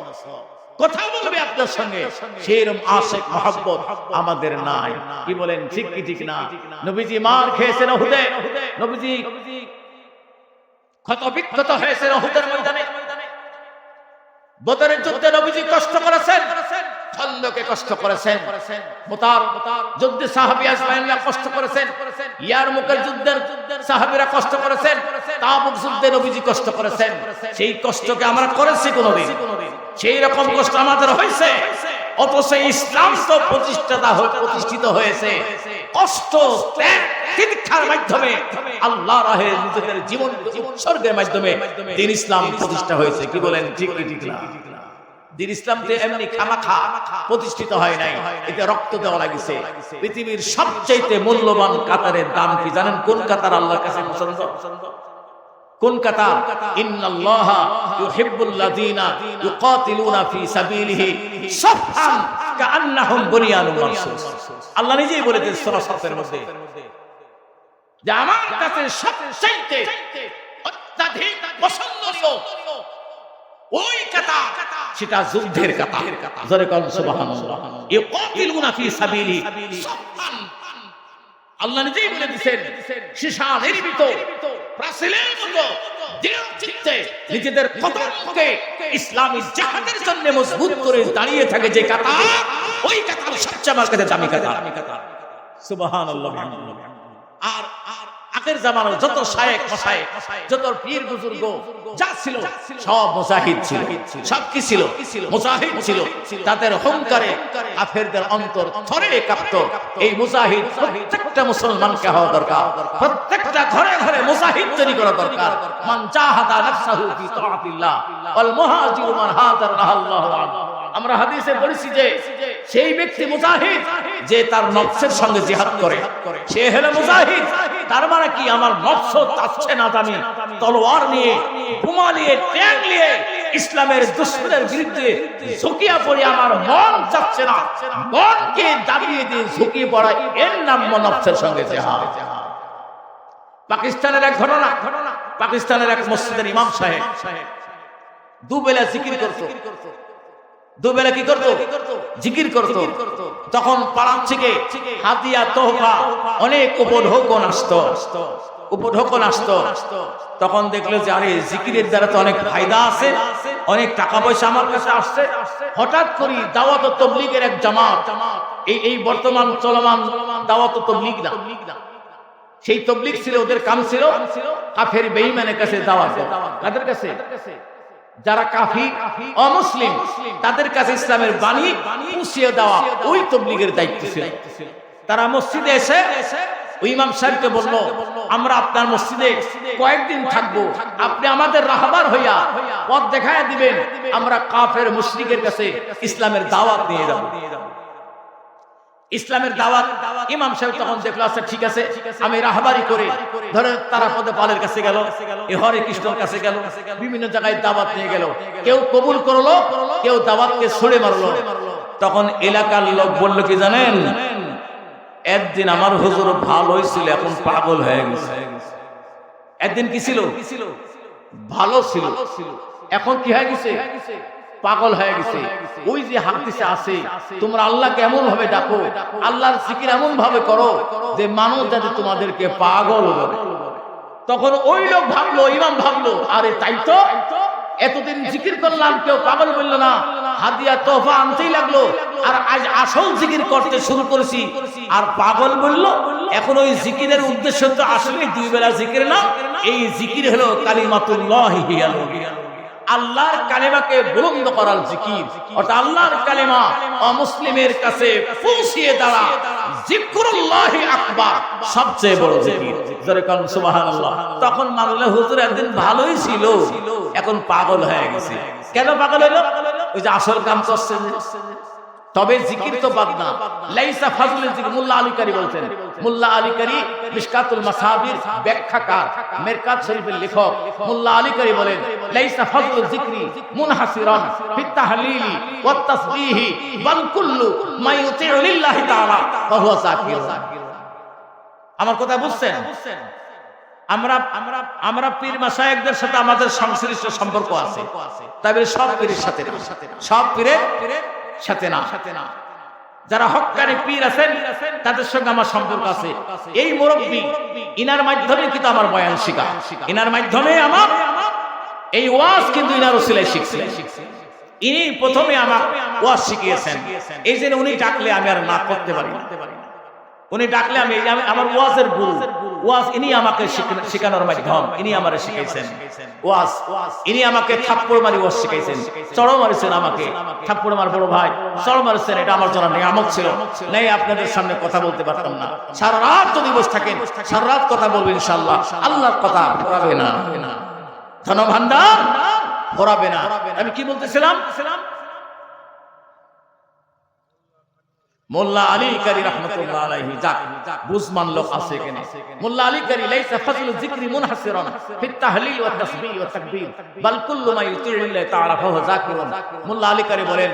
কথা বলবে আপনার সঙ্গে। সেরকম আশিক মহব্বত আমাদের নাই। কি বলেন, ঠিক কি ঠিক না? নবীজি মার খেয়েছেন উহুদে, নবীজি ক্ষত বিক্ষত হয়েছেন উহুদের ময়দানে, বদরের যুদ্ধে নবীজি কষ্ট করেছেন, খন্দকে কষ্ট করেছেন, মুতার যুদ্ধে সাহাবী আজমাইনরা কষ্ট করেছেন, ইয়ারমুকের যুদ্ধের সাহাবীরা কষ্ট করেছেন, তাবুক যুদ্ধে নবীজি কষ্ট করেছেন। সেই কষ্টকে আমরা করেছি কোনদিন? সেই রকম কষ্ট আমাদের হয়েছে, অথচ ইসলাম তো প্রতিষ্ঠিত হয়েছে কষ্ট ত্যাগ তিতিক্ষার মাধ্যমে, আল্লাহর রাহে নিজেদের জীবন উৎসর্গের মাধ্যমে দ্বীন ইসলাম প্রতিষ্ঠা হয়েছে। কি বলেন, ঠিক কি ঠিক না? দ্বীন ইসলাম তো এমনি খামাখা প্রতিষ্ঠিত হয় নাই, এতে রক্ত দেওয়া লাগিছে। পৃথিবীর সবচেয়ে মূল্যবান কাতারের দাম কি জানেন? কোন কাতার আল্লাহর কাছে পছন্দ? কোন কাতার? ইন্নাল্লাহা ইউহিব্বুল লাযিনা ইউকাতিলুনা ফি সাবিলিহি সাফহান কাআন্নাহুম বুনিয়ানুম মারসুস। আল্লাহ নিজেই বলেছেন সূরা সাফের মধ্যে যে আমার কাছে সবচেয়ে অত্যাধিক পছন্দনীয় ওই কাতার, সেটা যুদ্ধের কাতার। জোরে বল সুবহানাল্লাহ। ইউকাতিলুনা ফি সাবিলিহি সাফহান, আল্লাহ নিজেই বলে দিয়েছেন সীসা নির্মিত প্রাচীরের মতো দৃঢ়চিত্তে নিজেদের কদমকে ইসলামী জিহাদের জন্য মজবুত করে দাঁড়িয়ে থাকে যে কাতার, ওই কাতার সবচেয়ে আমার কাছে দামি কাতার। সুবহানাল্লাহ। আর আগের জামানার যত শায়েখ মাশায়েখ, যত পীর বুজুর্গ যা ছিল সব মুজাহিদ ছিল, সব কি ছিল? মুজাহিদ ছিল। তাদের হুঙ্কারে কাফেরদের অন্তর থরে কাঁপত। এই মুজাহিদ প্রত্যেকটা মুসলমানকে হওয়া দরকার, প্রত্যেকটা ঘরে ঘরে মুজাহিদ তৈরি করা দরকার। মান জাহাদা নাফসাহু ফি তাআতিল্লাহ ওয়াল মুহাজিরু মান হাজারা আল্লাহু আনহু। আমরা হাদিসে পড়েছি যে সেই ব্যক্তি মুজাহিদ যে তার নফসের সঙ্গে জিহাদ করে, সে হলো মুজাহিদ। তার মানে কি? আমার নফস চাচ্ছে না আমি তলোয়ার নিয়ে, বোমা নিয়ে, ট্যাঙ্ক নিয়ে ইসলামের দুশমনের বিরুদ্ধে ঝুঁকিয়া পড়ি, আমার মন চাচ্ছে না মনকে দাবিয়ে দিয়ে ঝুঁকিয়ে পড়া, এর নাম নফসের সঙ্গে জিহাদ। পাকিস্তানের এক ঘটনা, পাকিস্তানের এক মসজিদের ইমাম সাহেব দুবেলা জিকির করত। দুবেলা কি করত? জিকির করত। তখন পাড়ার থেকে হাদিয়া, তোহফা, অনেক উপঢৌকন আসতো। তখন দেখলো যে আরে জিকিরের দ্বারা তো অনেক ফায়দা আছে, অনেক টাকা পয়সা আমার কাছে আসছে। হঠাৎ করে দাওয়াত ও তাবলীগের এক জামাত, এই বর্তমান চলমান দাওয়াত ও তাবলীগ না, সেই তাবলীগ ছিল, ওদের কাম ছিল কাফের বেঈমানের কাছে দাওয়াত দেওয়া। কাদের কাছে? যারা কাফির অমুসলিম তাদের কাছে ইসলামের বাণী পৌঁছিয়ে দেওয়া ওই তাবলীগের দায়িত্ব ছিল। তারা মসজিদে এসে ওই ইমাম সাহেবকে বলল, আমরা আপনার মসজিদে কয়েকদিন থাকবো, আপনি আমাদের রাহবার হইয়া পথ দেখায় দিবেন, আমরা কাফের মুশরিকের কাছে ইসলামের দাওয়াত নিয়ে যাব। ইসলামের দাওয়াত ইমাম সাহেব তখন দেখলো, আচ্ছা ঠিক আছে, আমি রাহবারি করে ধরে তারা পদে পালের কাছে গেল, এ হরে কৃষ্ণর কাছে গেল, বিভিন্ন জায়গায় দাওয়াত নিয়ে গেল, কেউ কবুল করলো, কেউ দাওয়াতকে ছুড়ে মারলো। তখন এলাকার লোক বলল কি জানেন, একদিন আমার হুজুর ভালো হয়েছিল, এখন পাগল হয়ে গেছে। একদিন কি ছিল? ভালো ছিল, এখন কি হয়ে গেছে? পাগল হয়ে গেছে। ওই যে হাদিসে আছে, তোমরা আল্লাহকে এমন ভাবে ডাকো, আল্লাহর জিকির এমন ভাবে করো যে মানুষ যাতে তোমাদেরকে পাগল বলে। তখন ওই লোক ভাবলো, ইমাম ভাবলো, আরে তাই তো, এতদিন জিকির করলাম, কেউ পাগল বলল না, হাদিয়া তোহফা আনতেই লাগলো, আর আজ আসল জিকির করতে শুরু করেছি আর পাগল বলল। এখন ওই জিকিরের উদ্দেশ্য তো আসলে দুই বেলা জিকির না, এই জিকির হলো কালিমাতুল্লাহি হিয়াল ওয়া, আল্লাহর কালেমাকে বুলন্দ করার জিকির, অর্থাৎ আল্লাহর কালেমা অমুসলিমের কাছে পৌঁছিয়ে দেওয়া। জিকরুল্লাহি আকবার, সবচেয়ে বড় জিকির। জোরে বলুন সুবহানাল্লাহ। তখন মানলে হুজুর একদিন ভালোই ছিল, এখন পাগল হয়ে গেছে। কেন পাগল হলো? ওই যে আসল কাম করছে। তবে জিকির তো বাদ না, লাইসা ফাজলুল জিকির। মোল্লা আলী কারি বলতেন, মোল্লা আলী কারি মিশকাতুল মাসাবির ব্যাখ্যাকার, মিরকাত শরীফের লেখক মোল্লা আলী কারি বলেন, লাইসা ফাজলুল জিকরি মুনহাসিরান ফিত তাহলিলি ওয়াত তাসবিহি বাল কুল্লু মা ইউতিউ লিল্লাহি তাআলা ফাহুয়া যাকির। আমার কথা বুঝছেন? আমরা পীর মাশায়েখদের সাথে আমাদের সংশ্লিষ্ট সম্পর্ক আছে, তবে সব পীরের সাথে না, সব পীরের সাথে না। যারা হক্কানি পীর আছেন তাদের সঙ্গে আমার সম্পর্ক আছে। এই মুরব্বী, ইনার মাধ্যমে কিন্তু আমার বয়ান শিখা, ইনার মাধ্যমে আমার এই ওয়াজ কিন্তু ইনার ওসিলায় শিখছি। ইনি প্রথমে আমার ওয়াজ শিখিয়েছেন, এই জন্য উনি ডাকলে আমি আর না করতে পারি না। উনি ডাকলে আমি আমার ওয়াজের গুরু, ওয়াজ ইনি আমাকে শেখানোর মাধ্যম, ইনি আমারে শিখাইছেন ওয়াজ। ইনি আমাকে থাপ্পড় মারি ওয়াজ শিখাইছেন, চড় মারিছেন আমাকে, থাপ্পড় মার বড় ভাই চড় মারিছেন, এটা আমার জন্য নিয়ামত ছিল। নাই আপনাদের সামনে কথা বলতে পারতাম না। সারা রাত যদি বসে থাকেন, সারা রাত কথা বলবেন ইনশাআল্লাহ, আল্লাহর কথা ফুরাবে না, ধন ভান্ডার ফুরাবে না। আমি কি বলতেছিলাম? মোল্লা আলী কারি রাহমাতুল্লাহ আলাইহি, যাক বুঝমান লোক আছে এখানে। মোল্লা আলী কারি লাইসা ফাজলুল যিকরি মুনহাসিরান ফিত তাহলিল ওয়াত তাসবিহ ওয়াত তাকবীর বাল কুল্লু মা ইউতিউ লিল্লাহি তাআলা ফাহুয়া যাকিরুন। মোল্লা আলী কারি বলেন,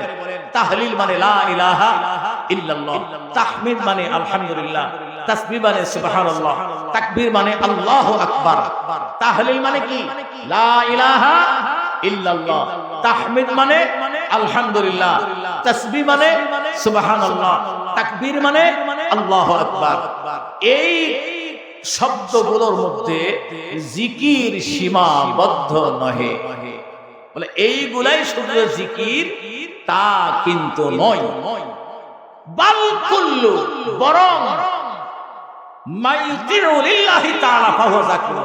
তাহলিল মানে লা ইলাহা ইল্লাল্লাহ, তাহমিদ মানে আলহামদুলিল্লাহ, তাসবিহ মানে সুবহানাল্লাহ, তাকবীর মানে আল্লাহু আকবার। তাহলিল মানে কি? লা ইলাহা ইল্লাল্লাহ, তাহমিদ মানে আলহামদুলিল্লাহ, তাসবিহ মানে সুবহানাল্লাহ, তাকবীর মানে আল্লাহু আকবার। এই শব্দগুলোর মধ্যে জিকির সীমাবদ্ধ নহে, বলে এইগুলাই শুধু জিকির তা কিন্তু নয়। বাল কুল্লু, বরং মাইতিউ লিল্লাহি তাআলা ফাহুয়া যাকির,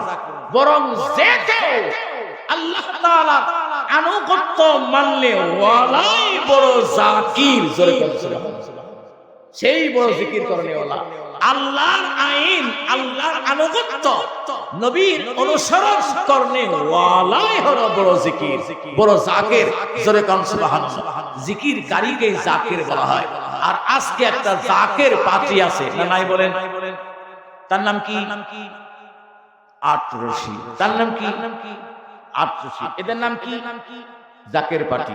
বরং যে কেউ আল্লাহ তাআলার আনুগত্য মানলে ওয়ালাই বড় জাকির। জোরে বলুন সুবহানাল্লাহ। সেই বড় জিকির করনে ওয়ালা, আল্লাহর আইন, আল্লাহর আনুগত্য, নবীর অনুসরণ করনে ওয়ালাই হলো বড় জিকির, বড় জাকির। জোরে বলুন সুবহানাল্লাহ। জিকির কারীকে জাকির বলা হয়। আর আজকে একটা জাকির পার্টি আছে না নাই বলেন? তার নাম কি? আটরশি। তার নাম কি? আটরশি। এদের নাম কি? জাকের পার্টি।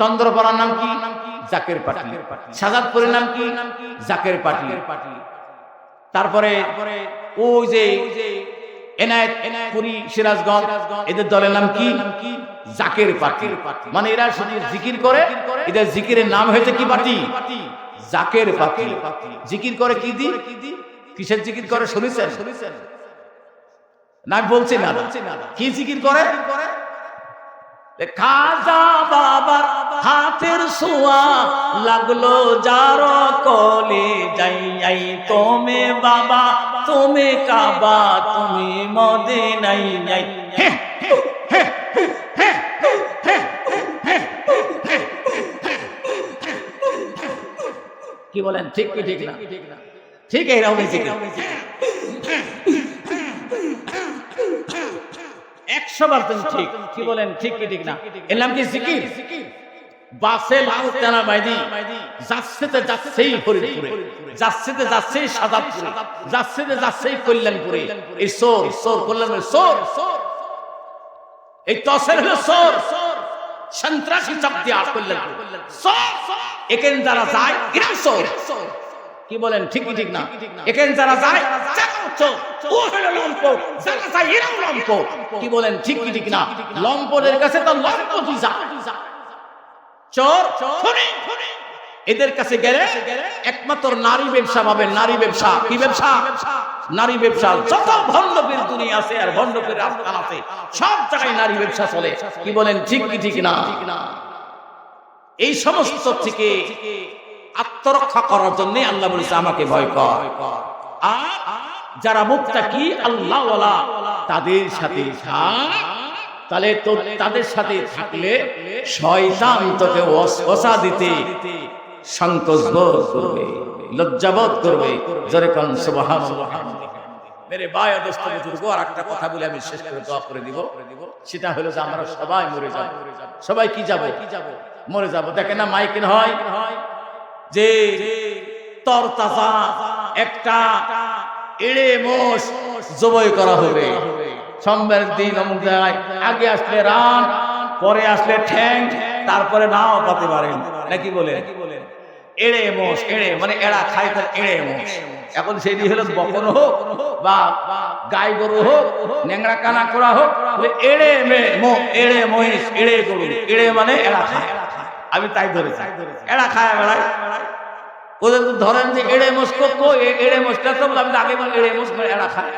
চন্দ্রপাড়ার নাম কি? জাকের পার্টি। শাহজাদপুরের নাম কি? জাকের পার্টি। তারপরে ওই যে এনায়েতপুরি, সিরাজগঞ্জ, এদের দলের নাম কি? জাকের পার্টি। মানে এরা শুধু জিকির করে, এদের জিকিরের নাম হয়েছে কি পার্টি? জাকের পার্টি। জিকির করে কি দি? কিসের জিকির করে শুনেছেন? না বলছি না, কি জিকির করে? খাজা বাবার হাতের ছোঁয়া লাগলো যার কলে, যাই যাই তোমে বাবা তুমি কাবা তুমি মদিনায় নাই। কি বলেন ঠিক কি ঠিক না? ঠিক এইরকম ঠিক 100% ঠিক। কি বলেন ঠিক কি ঠিক না? এর নাম কি জিকির? বাসে লাউতানা বাইদি যাচ্ছেতে যাচ্ছেই ফরিদপুরে, যাচ্ছেতে যাচ্ছেই সাদাতপুরে, যাচ্ছেতে যাচ্ছেই কল্যাণপুরে। এই সোর সোর কল্যাণপুরে সোর, এই তসের হলো সোর, সন্ত্রাসী চাপ দিয়ে কল্যাণপুর সোর। এখানে যারা যায় এরা সোর। কি বলেন ঠিক কি ঠিক না? এখানে যারা যায় ও হলো লম্পট, যারা যায় এরাও লম্পট। কি বলেন ঠিক কি ঠিক না? লম্পটের কাছে তো লম্পটই যায়। চোর খুনি এদের কাছে গেলে একমাত্র নারী ব্যবসা পাবেন। নারী ব্যবসা কি ব্যবসা? নারী ব্যবসা। যত ভণ্ডপীর দুনিয়া আছে আর ভণ্ডপীর রাস্তান আছে সব জায়গায় নারী ব্যবসা চলে। কি বলেন ঠিক কি ঠিক না? এই সমস্ত থেকে আত্মরক্ষা করার জন্য আল্লাহ বলেছে আমাকে ভয় কর। আর যারা মুত্তাকি আল্লাহওয়ালা তাদের সাথে থাক, তাহলে তো তাদের সাথে থাকলে শয়তান তোকে ওয়াসওয়াসা দিতে সংকোচ বোধ করবে, লজ্জাবোধ করবে। জোরে কোন সুবহানাল্লাহ। মেরে ভাই ও দোস্ত বুজুর্গ, আর একটা কথা বলে আমি শেষ করে দোয়া করে দিব। সেটা হলো যে আমরা সবাই মরে যাব। সবাই কি যাব? মরে যাব। দেখেন না মাইকে হয় যে তরতাজা একটা এড়ে মোষ জবাই করা হবে সোমবার দিন অমুক জায়গায়। আগে আসলে রান, পরে আসলে ঠ্যাং, তারপরে নাও পাতে পারেন নাকি বলে এড়ে মোষ। এড়ে মানে এড়া খাই, তার এড়ে মোষ। এখন সেটি হলো বকন হোক বা গাই গরু হোক, ন্যাংরা কানা করা হোক, এড়ে এড়ে মহিষ, এড়ে গরু। এড়ে মানে এড়া খায়। আমি তাই ধরেছি, এড়া খায় বেড়ায়। ওদের তো ধরেন যে এড়ে মোষ এড়ে মোষটা তো আমি আগে বলি এড়ে মোষ এড়া খায়।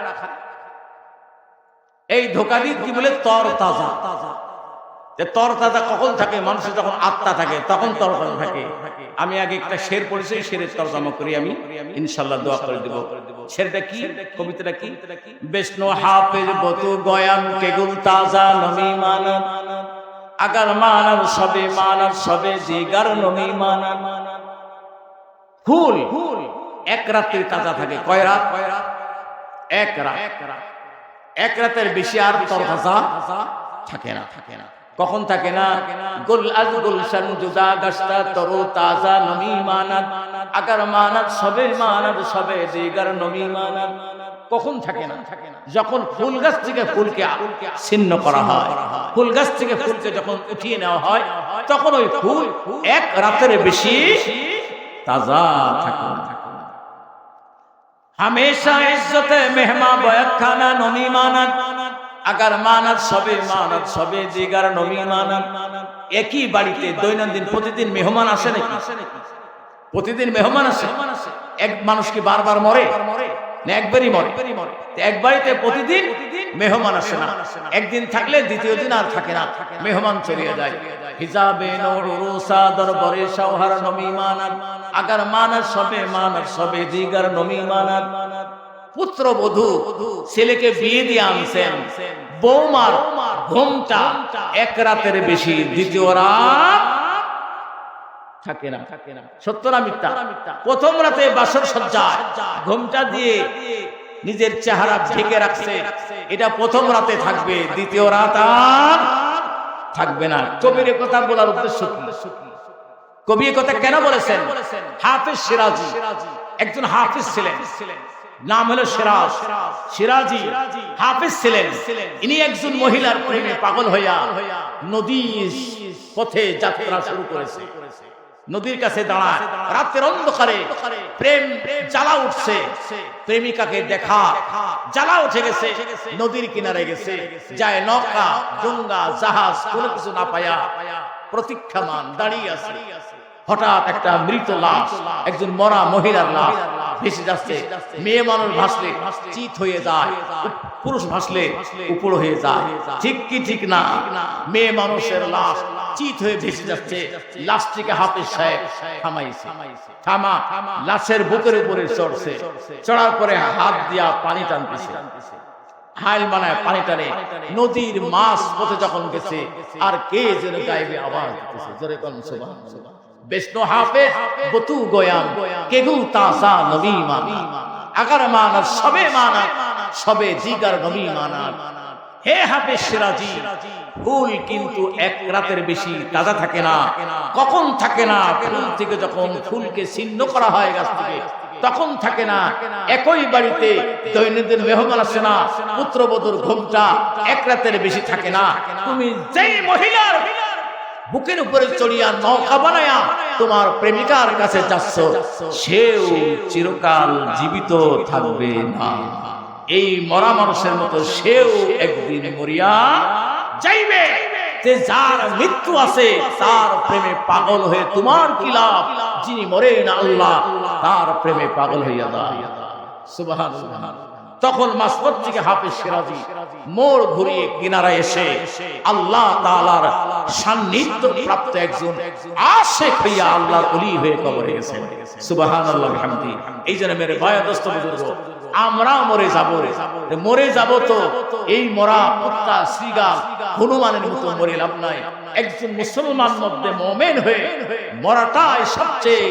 এই ধোকা দিয়ে কি বলে তরতাজা। যে তরতাজা কখন থাকে? মানুষের যখন আত্মা থাকে তখন তরতাজা থাকে। আমি আগে একটা শের পড়েছি, শেরের তরজমা করি আমি ইনশাআল্লাহ, দোয়া করে দেব। শেরটা কি? কবিতাটা কি? বিষ্ণু হাফেজ বতু গয়ান কেগুল তাজা নমি মানান, আগার মানার সবে মানার সবে জিগার নমি মানান। ফুল এক রাত্রি তাজা থাকে। কয় রাত? এক রাত। এক রাতের বেশি আর তরতাজা থাকে না। কখন থাকে না? গুল আজ গুলশান জুদা গাছটা তরু তাজা নমি মানাত, আগার মানাত সবে দিগার নমি মানাত। কখন থাকে না? যখন ফুল গাছ থেকে ফুলকে ছিন্ন করা হয়, ফুল গাছ থেকে ফুলকে যখন উঠিয়ে নেওয়া হয়, তখন ওই ফুল এক রাতের বেশি তাজা থাকে না। হামেশা ইজ্জতে মেহমা বয়াখানা নমি মানাত, আগার মানাত সবে দিগার নমি মানাত। একই বাড়িতে দৈনন্দিন প্রতিদিন মেহমান আসে নাকি? প্রতিদিন মেহমান আসে। এক মানুষ কি বারবার মরে না একবারই মরে? এক বাড়িতে প্রতিদিন মেহমান আসে না। একদিন থাকলে দ্বিতীয় দিন আর থাকে না, মেহমান চলে যায়। হিজাবে নূর রুসা দরবারে শাওহার নমি মানাত, আগার মানাত সবে দিগার নমি মানাত। পুত্র বধূ ছেলেকে বিয়ে দিয়ে আনছেন, বৌমার ঘুমটা এক রাতের বেশি দ্বিতীয় রাত থাকে না। সত্য না মিথ্যা? প্রথম রাতে বাসর সজ্জায় ঘুমটা দিয়ে নিজের চেহারা ঢেকে রাখছে, এটা প্রথম রাতে থাকবে, দ্বিতীয় রাত আর থাকবে না। কবির কথা বলার উদ্দেশ্য কি? কবি কথা কেন বলেছেন? হাফিজ সিরাজি একজন হাফিজ ছিলেন, নাম হলো সিরাজি। হাফিজ ছিলেন। ইনি একজন মহিলার প্রেমে পাগল হইয়া নদীর পথে যাত্রা শুরু করেছে। নদীর কাছে দাঁড়ায়, রাতের অন্ধকারে প্রেম জ্বালা উঠছে। প্রেমিকাকে দেখা জ্বালা উঠে গেছে। নদীর কিনারে গেছে, যায় নৌকা ডোঙ্গা জাহাজ কোনো কিছু না পায়া প্রতীক্ষামান দাঁড়িয়ে আছে। হঠাৎ একটা মৃত লাশ, একজন মরা মহিলার লাশ ভেসে যাচ্ছে। মেয়ে মানুষ ভাসলে চিত হয়ে যায়, পুরুষ ভাসলে উপর হয়ে যায়। ঠিক কি ঠিক না? মেয়ে মানুষের লাশ চিত হয়ে ভেসে যাচ্ছে, লাশটিকে হাফেজ সাহেব থামাইছে। থামা, লাশের বুকের উপরে চড়ছে, চড়ার পরে হাত দিয়া পানি টানতেছে, হাইল বানায় পানি টানে। নদীর মাছ পথে যখন গেছে, আর কে যেন গাইবে আওয়াজ দিতেছে, জোরে কোন সুবহানাল্লাহ। বিষ্ণু হাফেজ বতু গোয়াম কেগু তাসা নবী মানা, আগার মানাত সবে মানাত, সবে জিগার নবী মানাত। হে হাফেজ সিরাজি, ফুল কিন্তু এক রাতের বেশি তাজা থাকে না। কখন থাকে না? ফুল থেকে যখন ফুলকে ছিন্ন করা হয় গাছ থেকে, তখন থাকে না। একই বাড়িতে দৈনন্দিন মেহমান আসে না, পুত্রবধূর ঘুমটা এক রাতের বেশি থাকে না। তুমি যেই মহিলার বুকের উপরে চড়িয়া নৌকা বানায়া তোমার প্রেমিকার কাছে যাচ্ছ, সেও চিরকাল জীবিত থাকবে না। এই মরা মানুষের মতো সেও একদিন মরিয়া যাইবে। যে যার মৃত্যু আছে তার প্রেমে পাগল হয়ে তোমার কি লাভ? যিনি মরেন আল্লাহ, তার প্রেমে পাগল হইয়া যায়। সুবহানাল্লাহ। তখন মাসবত থেকে হাফেজ সিরাজি মোড় ঘুরিয়ে কিনারায় এসে আল্লাহ তাআলার সান্নিধ্য প্রাপ্ত একজন আশিক হইয়া আল্লাহর ওলি হয়ে কবরে গেছেন। সুবহানাল্লাহ বিহামদি। এই জন্য মেরে ভাই দোস্ত বুজুর্গ, আমরা মরে যাব তো এই মরা কুত্তা শ্রীগাল হনুমানের মতো মরে লাভ নাই। একজন মুসলমান মধ্যে মুমিন হয়ে মরাটাই সবচেয়ে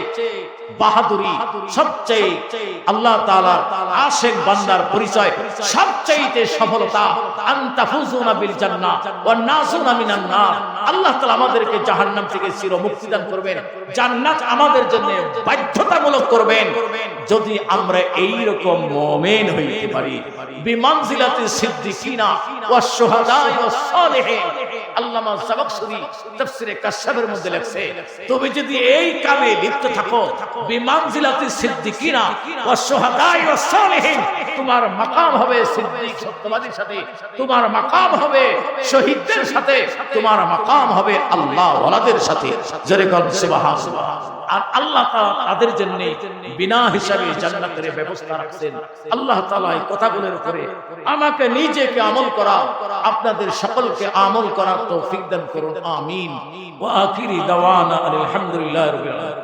বাহাদুরি, সবচেয়ে আল্লাহ তাআলার আশিক বান্দার পরিচয়, সবচেয়ে সফলতা। আনতাফুজুনা বিল জান্নাহ ওয়ান নাসুনা মিনান নার। আল্লাহ তাআলা আমাদেরকে জাহান্নাম থেকে চির মুক্তি দান করবেন, জান্নাত আমাদের জন্য বাধ্যতামূলক করবেন যদি আমরা এই রকম মুমিন হইতে পারি। বিমানজিলাতি সিদ্দিকিনা ওয়াস শুহাদা ওয়াস সালিহিন। আল্লামা জামাখশরী তাফসীরে কাশফের মধ্যে লেখছে, তুমি যদি এই কামে লিপ্ত থাকো, বিমানজিলাতি সিদ্দিকিনা ওয়াস শুহাদা ওয়াস সালিহিন, তোমার মাকাম হবে সিদ্দিক সত্যবাদীর সাথে, তোমার মাকাম হবে শহীদদের সাথে, তোমার মাকাম হবে আল্লাহ ওয়ালাদের সাথে। জোরে বল সুবহানাল্লাহ। আর আল্লাহ তাআলা তাদের জন্য বিনা হিসাবে জান্নাতের ব্যবস্থা রাখছেন। আল্লাহ তাআলা এই কথাগুলোর উপরে আমাকে নিজেকে আমল করা, আপনাদের সকলকে আমল করার তৌফিক দান করুন। আমিন। ওয়া আখিরি দাওয়ানা আলহামদুলিল্লাহি রাব্বিল আলামিন।